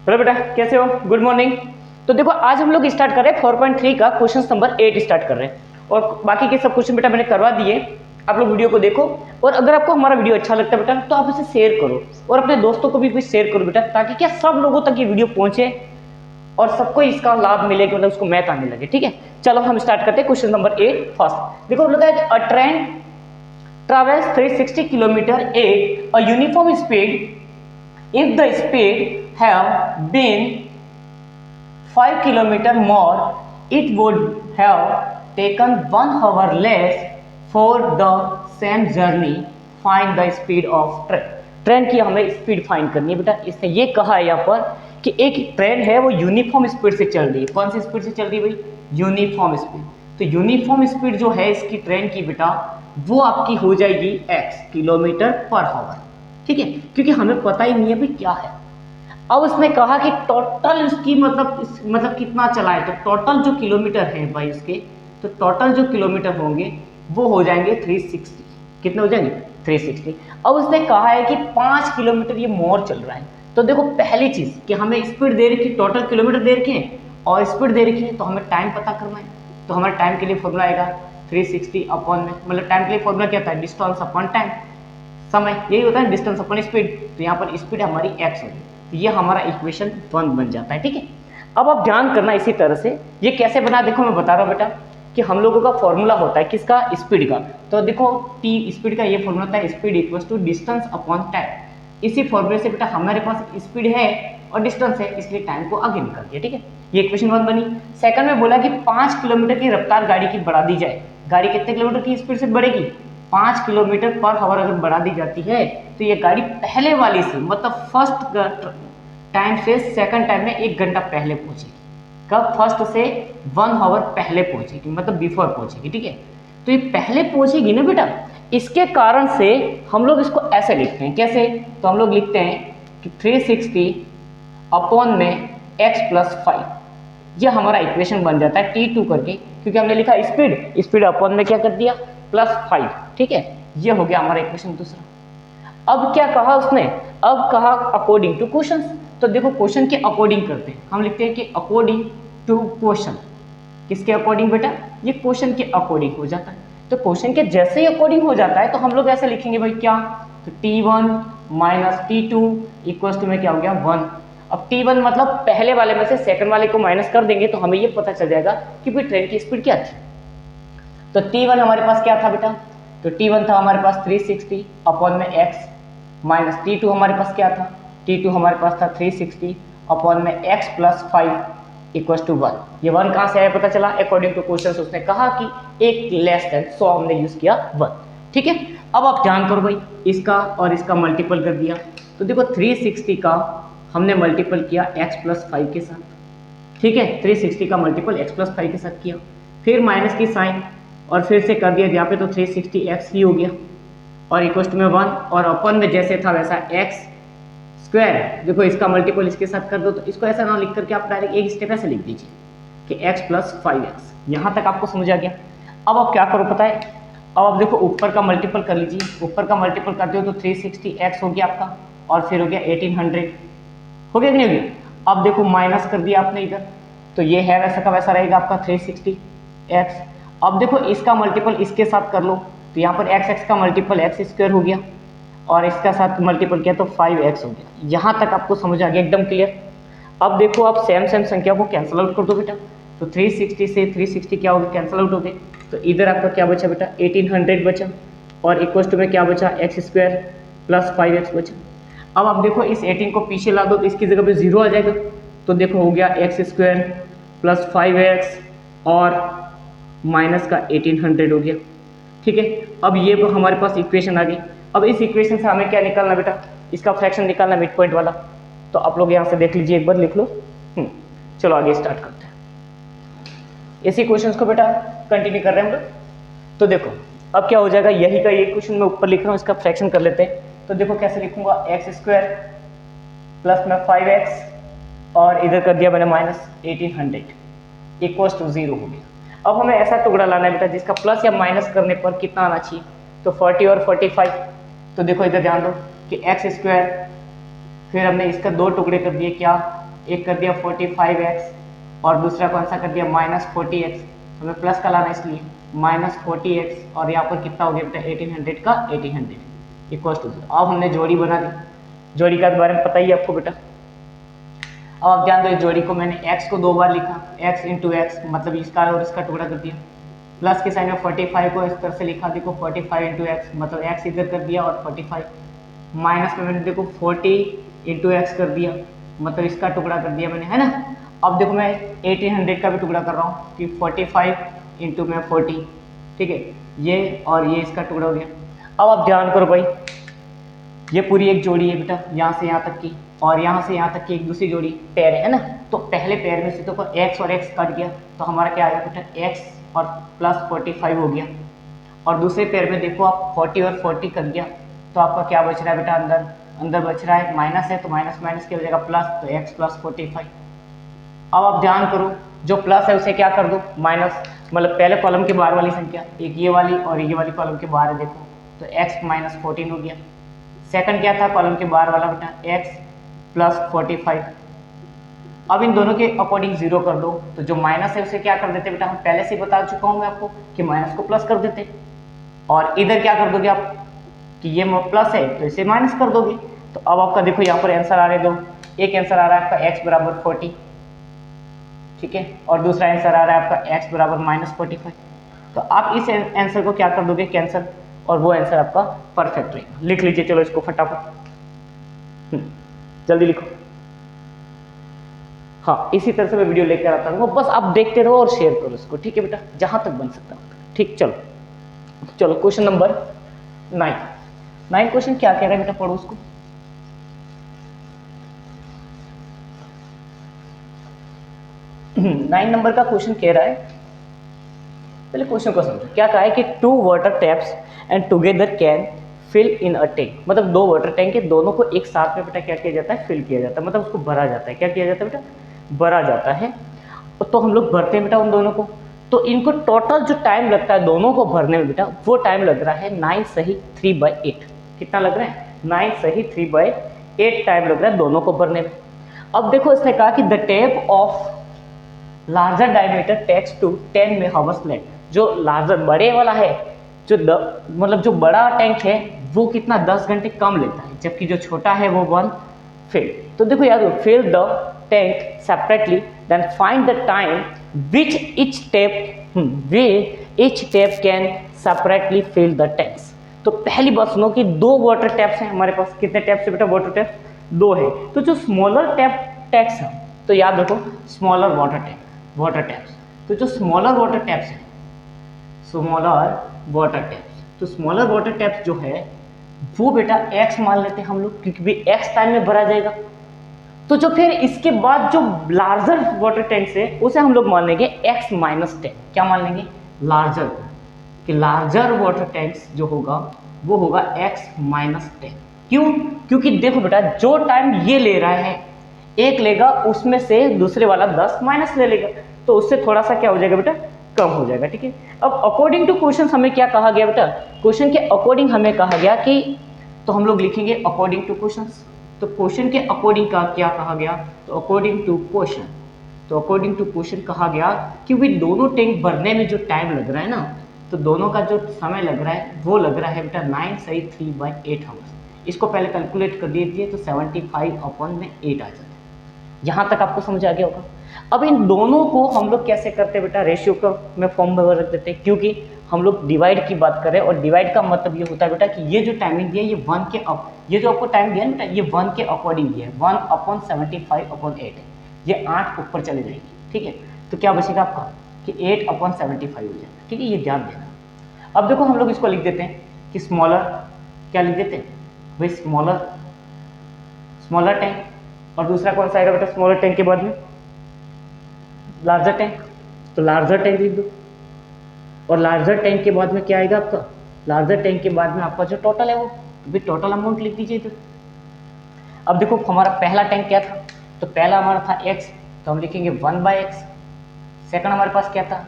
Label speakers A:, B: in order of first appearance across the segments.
A: Hello बेटा, कैसे हो? Good morning. तो देखो, आज हम लोग स्टार्ट कर रहे हैं 4.3 का क्वेश्चन नंबर 8 स्टार्ट कर रहे हैं और बाकी के सब क्वेश्चन बेटा मैंने करवा दिए। आप लोग वीडियो को देखो और अगर आपको हमारा वीडियो अच्छा लगता है बेटा तो आप इसे शेयर करो और अपने दोस्तों को भी शेयर करो बेटा, ताकि क्या सब लोगों तक ये वीडियो पहुंचे और सबको इसका लाभ मिले कि मतलब उसको मैथ आने लगे। ठीक है, चलो हम स्टार्ट करते हैं क्वेश्चन नंबर 8 फर्स्ट। देखो बोला है अ train travels 360 kilometer at a uniform speed if the speed have been 5 kilometer more, it would have taken 1 hour less for the same journey. Find the speed of train. Train की हमें speed find करनी है बेटा। इसने ये कहा है यहाँ पर कि एक ट्रेन है वो यूनिफॉर्म स्पीड से चल रही है। कौन सी स्पीड से चल रही है भाई? Uniform speed. तो यूनिफॉर्म स्पीड जो है इसकी ट्रेन की बेटा वो आपकी हो जाएगी x किलोमीटर पर आवर। ठीक है, क्योंकि हमें पता ही नहीं है भाई क्या है। अब उसने कहा कि टोटल इसकी मतलब कितना चला है, तो टोटल जो किलोमीटर है भाई इसके, तो टोटल जो किलोमीटर होंगे वो हो जाएंगे 360। कितने हो जाएंगे? 360। अब उसने कहा है कि 5 किलोमीटर ये मोर चल रहा है। तो देखो पहली चीज कि हमें स्पीड दे रखी, टोटल किलोमीटर दे रखे हैं और स्पीड दे रखी है, तो हमें टाइम पता करना है। तो हमारे टाइम के लिए फॉर्मूला आएगा 360 अपॉन में, मतलब टाइम के लिए फॉर्मूला क्या था? डिस्टेंस अपॉन टाइम, समय, यही होता है डिस्टेंस अपॉन स्पीड। तो यहाँ पर स्पीड हमारी x होगी, तो ये हमारा इक्वेशन 1 बन जाता है। ठीक है, अब आप ध्यान करना इसी तरह से ये कैसे बना। देखो मैं बता रहा हूँ बेटा कि हम लोगों का फॉर्मूला होता है किसका? स्पीड का। तो देखो टी स्पीड का ये फॉर्मूला होता है speed equals to distance upon time. इसी फॉर्मूले से बेटा हमारे पास स्पीड है और डिस्टेंस है, इसलिए टाइम को आगे निकाल दिया। ठीक है, ये इक्वेशन 1 बनी। सेकंड में बोला कि 5 किलोमीटर की रफ्तार गाड़ी की बढ़ा दी जाए। गाड़ी कितने किलोमीटर की स्पीड से बढ़ेगी? 5 किलोमीटर पर आवर अगर बढ़ा दी जाती है तो ये गाड़ी पहले वाली से मतलब फर्स्ट टाइम से सेकंड टाइम में 1 घंटा पहले पहुंचेगी। कब? फर्स्ट से 1 आवर पहले पहुंचेगी, मतलब बिफोर पहुंचेगी। ठीक है, तो ये पहले पहुंचेगी ना बेटा, इसके कारण से हम लोग इसको ऐसे लिखते हैं। कैसे? तो हम लोग लिखते हैं कि 360 अपॉन में x प्लस 5, ये हमारा इक्वेशन बन जाता है T2 करके, क्योंकि हमने लिखा स्पीड, स्पीड अपॉन में क्या कर दिया? प्लस 5। ठीक है, ये हो गया हमारा इक्वेशन दूसरा। अब क्या कहा उसने? अब कहा अकॉर्डिंग टू क्वेश्चन। तो देखो क्वेश्चन के अकॉर्डिंग करते हैं, हम लिखते हैं कि अकॉर्डिंग टू क्वेश्चन। किसके अकॉर्डिंग बेटा? ये क्वेश्चन के अकॉर्डिंग हो जाता है। तो क्वेश्चन के जैसे ही अकॉर्डिंग हो जाता है तो हम लोग ऐसे लिखेंगे भाई क्या? तो T1 minus T2 equals to में क्या हो गया? 1। अब T1 मतलब पहले वाले में से सेकंड वाले को माइनस कर देंगे तो हमें ये पता चल जाएगा कि भाई ट्रेन की स्पीड क्या थी। तो T1 हमारे पास क्या था बेटा? तो T1 था हमारे पास 360 अपॉन में x, माइनस T2 हमारे पास क्या था? T2 हमारे पास था 360 अपॉन में x प्लस 5 इक्वल्स टू 1। ये 1 कहाँ से आया पता चला? अकॉर्डिंग टू क्वेश्चन उसने कहा कि एक लेस देन, सो हमने यूज किया 1। ठीक है, अब आप ध्यान करो भाई, इसका और इसका मल्टीपल कर दिया। तो देखो 360 का हमने मल्टीपल किया x प्लस 5 के साथ। ठीक है, 360 का मल्टीपल x प्लस 5 के साथ किया, फिर माइनस की साइन और फिर से कर दिया यहाँ पे, तो 360x ही हो गया और इक्वल टू में 1 और अपन में जैसे था वैसा x स्क्वायर। देखो इसका मल्टीपल इसके साथ कर दो, तो इसको ऐसा ना लिख करके आप डायरेक्ट एक स्टेप ऐसे लिख दीजिए कि x प्लस 5x। यहाँ तक आपको समझ आ गया। अब आप क्या करो पता है? अब आप देखो ऊपर का मल्टीपल कर लीजिए, ऊपर का मल्टीपल कर दो तो 360x हो गया आपका और फिर हो गया 1800। हो गया कि नहीं हो गया? अब देखो माइनस कर दिया आपने इधर, तो ये है वैसा का वैसा रहेगा आपका 360x। अब देखो इसका मल्टीपल इसके साथ कर लो, तो यहाँ पर x का मल्टीपल x स्क्वायर हो गया और इसका साथ मल्टीपल किया तो 5x हो गया। यहाँ तक आपको समझ आ गया? एकदम क्लियर। अब देखो आप सेम सेम संख्या को कैंसिल आउट कर दो बेटा, तो 360 से 360 क्या हो गया? कैंसिल आउट हो गए। तो इधर आपका क्या बचा बेटा? 1800 बचा और इक्वल टू में क्या बचा? x स्क्वायर प्लस 5x बचा। अब आप देखो इस 18 को पीछे ला दो तो इसकी जगह पे 0 आ जाएगा, तो देखो हो गया x स्क्वायर प्लस 5x और माइनस का 1800 हो गया। ठीक है, अब ये हमारे पास इक्वेशन आ गई। अब इस इक्वेशन से हमें क्या निकालना बेटा? इसका फ्रैक्शन निकालना, मिड पॉइंट वाला। तो आप लोग यहाँ से देख लीजिए, एक बार लिख लो। चलो आगे स्टार्ट करते हैं। इसी क्वेश्चन को बेटा कंटिन्यू कर रहे हैं हम लोग। तो देखो अब क्या हो जाएगा, यही का ये क्वेश्चन मैं ऊपर लिख रहा हूँ, इसका फ्रैक्शन कर लेते हैं। तो देखो कैसे लिखूंगा? x स्क्वायर प्लस में 5x और इधर कर दिया मैंने माइनस 1800 इक्वल्स टू 0 हो गया। अब हमें ऐसा टुकड़ा लाना है बेटा जिसका प्लस या माइनस करने पर कितना आना चाहिए? तो 40 और 45। तो देखो इधर ध्यान दो कि x स्क्वायर, फिर हमने इसका 2 टुकड़े कर दिए क्या? एक कर दिया 45x और दूसरा कौन सा कर दिया -40x, हमें प्लस का लाना इसलिए -40x और यहाँ पर कितना हो गया बेटा 1800 का 1800 इक्वल टू 0। अब हमने जोड़ी बना दी, जोड़ी का बारे में पता ही है आपको बेटा। अब आप ध्यान दो इस जोड़ी को मैंने x को 2 बार लिखा, x इंटू एक्स मतलब इसका और इसका टुकड़ा कर दिया, प्लस के साइन में 45 को इस तरह से लिखा, देखो 45 इंटू एक्स मतलब x इधर कर दिया और 45, माइनस में मैंने देखो 40 इंटू एक्स कर दिया मतलब इसका टुकड़ा कर दिया मैंने, है ना। अब देखो मैं 1800 का भी टुकड़ा कर रहा हूँ कि 45 इंटू में 40, ठीक है, ये और ये इसका टुकड़ा हो गया। अब आप ध्यान करो भाई, ये पूरी एक जोड़ी है बेटा, यहाँ से यहाँ तक की और यहाँ से यहाँ तक की एक दूसरी जोड़ी पेयर है ना। तो पहले पेयर में से तो x और x कट गया तो हमारा क्या आया बेटा x और प्लस 45 हो गया, और दूसरे पेयर में देखो आप 40 और 40 कट गया तो आपका क्या बच रहा है बेटा, अंदर बच रहा है माइनस है तो माइनस माइनस की हो जाएगा प्लस, तो x प्लस 45। अब आप ध्यान करो जो प्लस है उसे क्या कर दो माइनस, मतलब पहले कॉलम के बाहर वाली संख्या एक ये वाली और ये वाली कॉलम के बाहर है देखो, तो x माइनस 14 हो गया। सेकंड क्या था कॉलम के बाहर वाला बेटा x प्लस 45। अब इन दोनों के अकॉर्डिंग 0 कर दो, तो जो माइनस है उसे क्या कर देते बेटा, हम पहले से बता चुका हूँ मैं आपको कि माइनस को प्लस कर देते, और इधर क्या कर दोगे आप कि ये प्लस है तो इसे माइनस कर दोगे। तो अब आपका देखो यहाँ पर आंसर आ रहे दो, एक आंसर आ रहा है आपका x बराबर 40, ठीक है, और दूसरा आंसर आ रहा है आपका x बराबर -45। तो आप इस आंसर को क्या कर दोगे कैंसिल, और वो आंसर आपका परफेक्ट रहेगा। लिख लीजिए चलो इसको फटाफट, जल्दी लिखो। हाँ इसी तरह से मैं वीडियो लेकर आता हूँ, बस आप देखते रहो और शेयर करो इसको, ठीक है बेटा, जहां तक बन सकता है। ठीक, चलो क्वेश्चन नंबर 9 क्वेश्चन क्या कह रहा है बेटा, पढ़ो उसको। नाइन नंबर का क्वेश्चन कह रहा है, पहले क्वेश्चन को समझो। क्या कहा है कि 2 water taps and together can fill in a tank, मतलब 2 वाटर टैंक है, दोनों को एक साथ में बेटा क्या किया जाता है, फिल किया जाता है, मतलब उसको भरा जाता है। क्या किया जाता है बेटा, भरा जाता है। तो हम लोग भरते हैं बेटा उन दोनों को, तो इनको टोटल जो टाइम लगता है दोनों को भरने में बेटा, वो टाइम लग रहा है 9 सही 3/8। कितना लग रहा है, 9 सही 3/8 टाइम लग रहा है दोनों को भरने में। अब देखो इसने कहा कि the tap of larger diameter takes two 10 में हावर्स लेट, जो लार्जर बड़े वाला है, जो मतलब जो बड़ा टैंक है वो कितना 10 घंटे कम लेता है, जबकि जो छोटा है वो 1 फिल। तो देखो यार, fill the tank separately then find the time which each tap can separately fill the tanks. तो पहली बात सुनो कि 2 वाटर टैप्स हैं हमारे पास। कितने टैप्स है बेटा, वाटर टैप्स 2 है। तो जो स्मॉलर टैप्स है, तो याद रखो स्मॉलर वाटर टैप्स, तो जो स्मॉलर वाटर टैप्स है, तो स्मॉलर वाटर टैप्स जो है वो बेटा x मान लेते हैं हम लोग, क्योंकि भी x टाइम में भरा जाएगा। तो जो फिर इसके बाद जो लार्जर वाटर टैंक्स है उसे हम लोग मान लेंगे x -10। क्या मान लेंगे, लार्जर, कि लार्जर वाटर टैंक्स जो होगा वो होगा x -10। क्यों, क्योंकि देखो बेटा जो टाइम ये ले रहा है एक लेगा, उसमें से दूसरे वाला 10 माइनस ले लेगा, तो उससे थोड़ा सा क्या हो जाएगा बेटा, कम हो जाएगा, ठीक है। अब अकॉर्डिंग टू क्वेश्चन हमें क्या कहा गया बेटा, क्वेश्चन के अकॉर्डिंग हमें कहा गया कि, तो हम लोग लिखेंगे अकॉर्डिंग टू क्वेश्चन। तो क्वेश्चन के अकॉर्डिंग का क्या कहा गया, तो अकॉर्डिंग टू क्वेश्चन कहा गया कि भी दोनों टैंक भरने में जो टाइम लग रहा है ना, तो दोनों का जो समय लग रहा है वो लग रहा है बेटा 9 सही 3/8 आवर्स। इसको पहले कैलकुलेट कर दीजिए तो 75/8 आ जाता है। यहाँ तक आपको समझ आ गया होगा। अब इन दोनों को हम लोग कैसे करते हैं बेटा, रेशियो का में फॉर्म में रख देते हैं, क्योंकि हम लोग डिवाइड की बात करें, और डिवाइड का मतलब ये होता है बेटा कि ये जो टाइमिंग दिया ये 1 के ये जो आपको टाइम दिया है बेटा ये 1 के अकॉर्डिंग दिया है, 1/75/8 है, ये 8 ऊपर चले जाएगी, ठीक है। तो क्या बचेगा आपका कि 8/75 हो जाएगा, ठीक है, ये ध्यान देना। अब देखो हम लोग इसको लिख देते हैं कि स्मॉलर, क्या लिख देते हैं भाई, स्मॉलर टैंक, और दूसरा कौन सा आएगा बेटा स्मॉलर टैंक के बाद में, लार्जर टैंक, तो लार्जर टैंक लिख दो। और लार्जर टैंक के बाद में क्या आएगा आपका, लार्जर टैंक के बाद में आपका जो टोटल है वो, तो भी टोटल अमाउंट लिख दीजिए इधर। अब देखो हमारा पहला टैंक क्या था, तो पहला हमारा था x, तो हम लिखेंगे 1/x। सेकंड हमारे पास क्या था,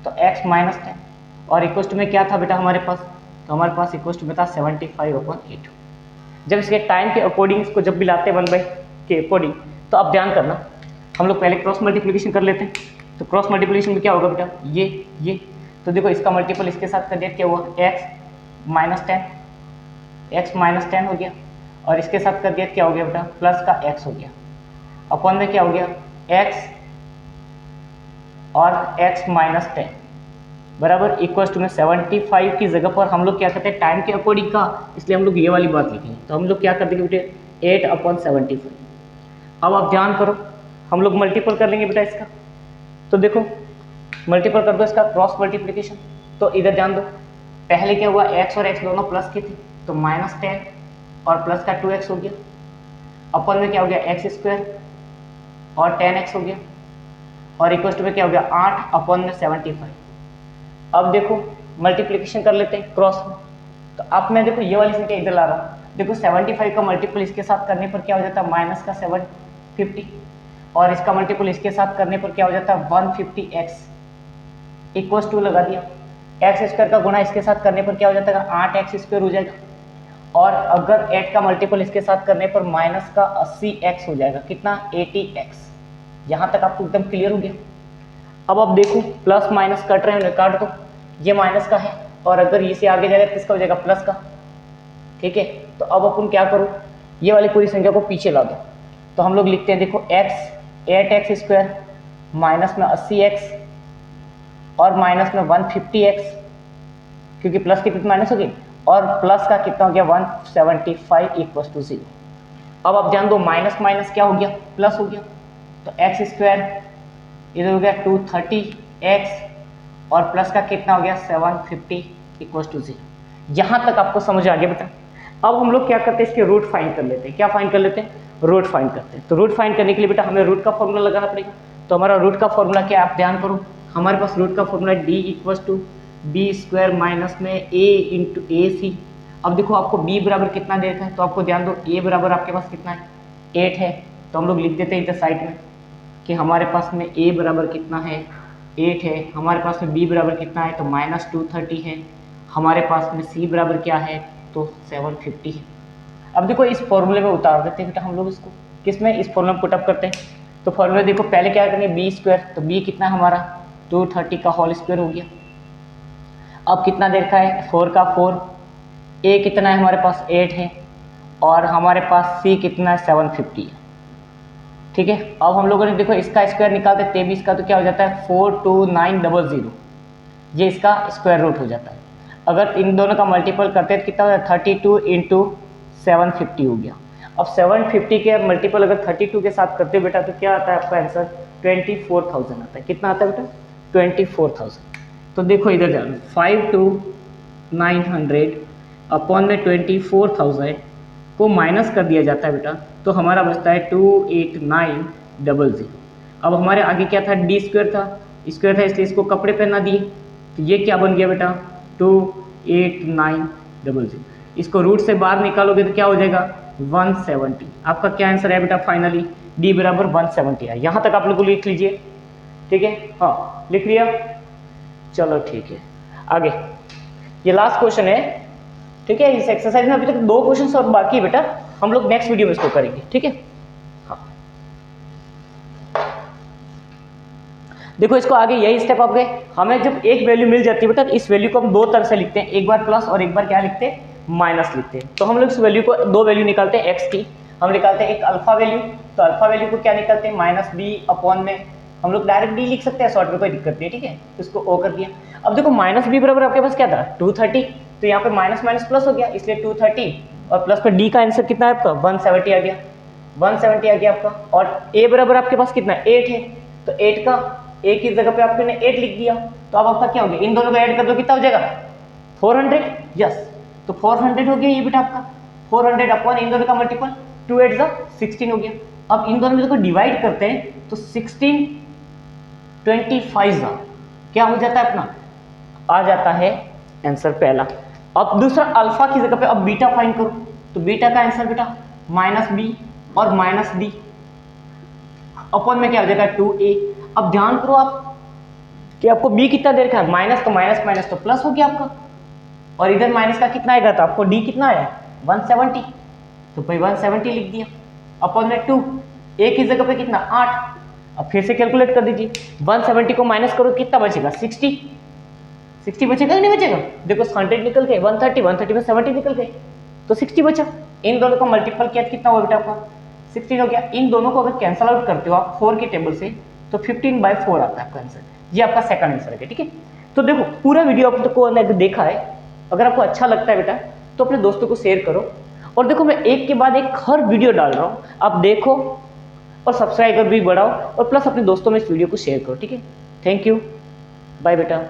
A: तो x -10, और इक्वल टू में क्या था बेटा हमारे पास, तो हमारे पास इक्वल टू में था 75/8। जब इसके टाइम के अकॉर्डिंग इसको जब भी लाते 1/के अकॉर्डिंग, तो आप ध्यान करना, हम लोग पहले क्रॉस मल्टीप्लिकेशन कर लेते हैं। तो क्रॉस मल्टीप्लिकेशन में क्या होगा बेटा, ये तो देखो इसका मल्टीपल इसके साथ कर दिया, क्या हुआ x माइनस 10 हो गया, और इसके साथ कर दिया क्या हो गया बेटा, प्लस का x हो गया, अपॉन में क्या हो गया x और x माइनस 10 बराबर इक्वल टू में 75 की जगह पर हम लोग क्या करते हैं टाइम के अकॉर्डिंग का, इसलिए हम लोग ये वाली बात लिखेंगे। तो हम लोग क्या कर देंगे बेटे 8/75। अब आप ध्यान करो, हम लोग मल्टीपल कर लेंगे बेटा इसका। तो देखो मल्टीपल कर दो इसका क्रॉस मल्टीप्लिकेशन। तो इधर ध्यान दो, पहले क्या हुआ x और x दोनों प्लस के थे, तो माइनस 10 और प्लस का 2x हो गया, अपन में क्या हो गया x स्क्वायर और 10x हो गया, और इक्वल टू में क्या हो गया 8 अपन में 75। अब देखो मल्टीप्लिकेशन कर लेते हैं क्रॉस में। तो अब मैं देखो ये वाली संख्या इधर ला रहा हूँ, देखो 75 का मल्टीपल इसके साथ करने पर क्या हो जाता है माइनस का 750, और इसका मल्टीपल इसके साथ करने पर क्या हो जाता है 150x इक्वल टू लगा दिया, एक्स स्क्वायर का गुणा इसके साथ करने पर क्या हो जाता है 8x स्क्वायर हो जाएगा, और अगर 8 का मल्टीपल इसके साथ करने पर माइनस का 80x हो जाएगा, कितना 80x। यहाँ तक आपको एकदम क्लियर हो गया। अब आप देखो प्लस माइनस कट रहे हैं, काट दो, ये माइनस का है और अगर इसे आगे जाएगा किसका हो जाएगा प्लस का, ठीक है। तो अब अपन क्या करो, ये वाली पूरी संख्या को पीछे ला दो। तो हम लोग लिखते हैं देखो x 8x स्क्वायर माइनस में 80x और माइनस में 150x, क्योंकि प्लस की माइनस हो गई, और प्लस का कितना हो गया 175 इक्वल टू 0। अब आप जान दो माइनस माइनस क्या हो गया प्लस हो गया, तो x स्क्वायर इधर हो गया 230x और प्लस का कितना हो गया 750 इक्वल टू 0। यहाँ तक आपको समझ आ गया बेटा। अब हम लोग क्या करते हैं इसके रूट फाइंड कर लेते हैं। क्या फाइंड कर लेते हैं, रूट फाइंड करते हैं। तो रूट फाइंड करने के लिए बेटा हमें रूट का फॉर्मूला लगाना पड़ेगा। तो हमारा रूट का फॉर्मूला क्या है, आप ध्यान करो, हमारे पास रूट का formula d equal to b square minus में a इंटू ए सी। अब देखो आपको b बराबर कितना दे रखा है, तो आपको ध्यान दो a बराबर आपके पास कितना है 8 है, तो हम लोग लिख देते हैं इधर साइड में कि हमारे पास में a बराबर कितना है 8 है, हमारे पास में b बराबर कितना है तो माइनस 230 है, हमारे पास में c बराबर क्या है तो 750 है। अब देखो इस फॉर्मूले में उतार देते हैं बेटा हम लोग इसको, किस में इस फॉर्मूले में पुटअप करते हैं। तो फॉर्मूले देखो पहले क्या करेंगे बी स्क्वायर, तो b कितना है हमारा 230 का होल स्क्वायर हो गया। अब कितना दे रखा है 4 का 4, a कितना है हमारे पास 8 है, और हमारे पास c कितना है 750 है, ठीक है। अब हम लोगों ने देखो इसका स्क्वायर निकालते हैं 23 का, तो क्या हो जाता है 42900, ये इसका स्क्वायर रूट हो जाता है। अगर इन दोनों का मल्टीपल करते हैं तो कितना हो जाता है 32 इंटू 750 हो गया। अब 750 के मल्टीपल अगर 32 के साथ करते हो बेटा तो क्या आता है आपका आंसर 24,000 आता है। कितना आता है बेटा 24,000। तो देखो इधर जाओ 52900 अपॉन में 24,000 को माइनस कर दिया जाता है बेटा, तो हमारा बचता है 28900। अब हमारे आगे क्या था डी स्क्वायर था, इसलिए इसको कपड़े पहना दिए, तो ये क्या बन गया बेटा 28900। इसको रूट से बाहर निकालोगे तो क्या हो जाएगा 170। आपका क्या आंसर है बेटा फाइनली डी बराबर 170 है। यहाँ तक आप लोग लिख लीजिए, ठीक है, हाँ लिख लिया, चलो ठीक है। आगे ये लास्ट क्वेश्चन है, ठीक है। इस एक्सरसाइज में अभी तक 2 क्वेश्चन और बाकी है बेटा, हम लोग नेक्स्ट वीडियो में इसको करेंगे, ठीक है। हाँ देखो इसको आगे यही स्टेप आप गए, हमें जब एक वैल्यू मिल जाती है बेटा, इस वैल्यू को हम 2 तरह से लिखते हैं, एक बार प्लस और एक बार क्या लिखते हैं माइनस लिखते हैं। तो हम लोग इस वैल्यू को 2 वैल्यू निकालते हैं एक्स की, हम निकालते हैं एक अल्फा वैल्यू, तो अल्फा वैल्यू को क्या निकालते हैं माइनस बी अपॉन में, हम लोग डायरेक्ट डी लिख सकते हैं शॉर्ट में, कोई दिक्कत नहीं, ठीक है। इसको ओ कर दिया। अब देखो माइनस बी बराबर आपके पास क्या था 230, तो यहाँ पे माइनस माइनस प्लस हो गया, इसलिए 230 और प्लस पर डी का आंसर कितना है आपका 170 आ गया, 170 आ गया आपका। और ए बराबर आपके पास कितना 8 है, तो 8 का ए की जगह पे आपने 8 लिख दिया, तो अब आपका क्या हो गया इन दोनों को ऐड कर दो कितना हो जाएगा 400, यस। तो 400 हो गया ये बेटा आपका 400 अपॉन इन दोनों का मल्टीपल 2 8 16 हो गया। अब इन दोनों में को डिवाइड करते हैं तो 16 25 क्या हो जाता है अपना, आ जाता है आंसर पहला। अब दूसरा अल्फा की जगह पे अब बीटा फाइंड करो, तो बीटा का आंसर बेटा माइनस बी और माइनस डी अपॉन में क्या हो जाएगा 2a। अब ध्यान करो आप कि आपको b कितना दे रखा है माइनस, तो माइनस माइनस तो प्लस हो गया आपका, और इधर माइनस का कितना आएगा, तो आपको d कितना आया 170, तो भाई 170 लिख दिया अपॉन में 2, ए की जगह पे कितना 8। अब फिर से कैलकुलेट कर दीजिए, 170 को माइनस करो कितना बचेगा 60 बचेगा कि नहीं बचेगा? देखो 100 निकल गए, 130 में 70 निकल गए तो 60 बचा। इन दोनों का मल्टीपल किया कितना हुआ बेटा आपका 16 हो गया। इन दोनों को अगर कैंसल आउट करते हो आप 4 के टेबल से तो 15/4 आता है आपका आंसर। ये आपका सेकंड आंसर है, ठीक है। तो देखो पूरा वीडियो आपको देखा है, अगर आपको अच्छा लगता है बेटा तो अपने दोस्तों को शेयर करो। और देखो मैं एक के बाद एक हर वीडियो डाल रहा हूँ, आप देखो और सब्सक्राइबर भी बढ़ाओ और प्लस अपने दोस्तों में इस वीडियो को शेयर करो, ठीक है। थैंक यू, बाय बेटा।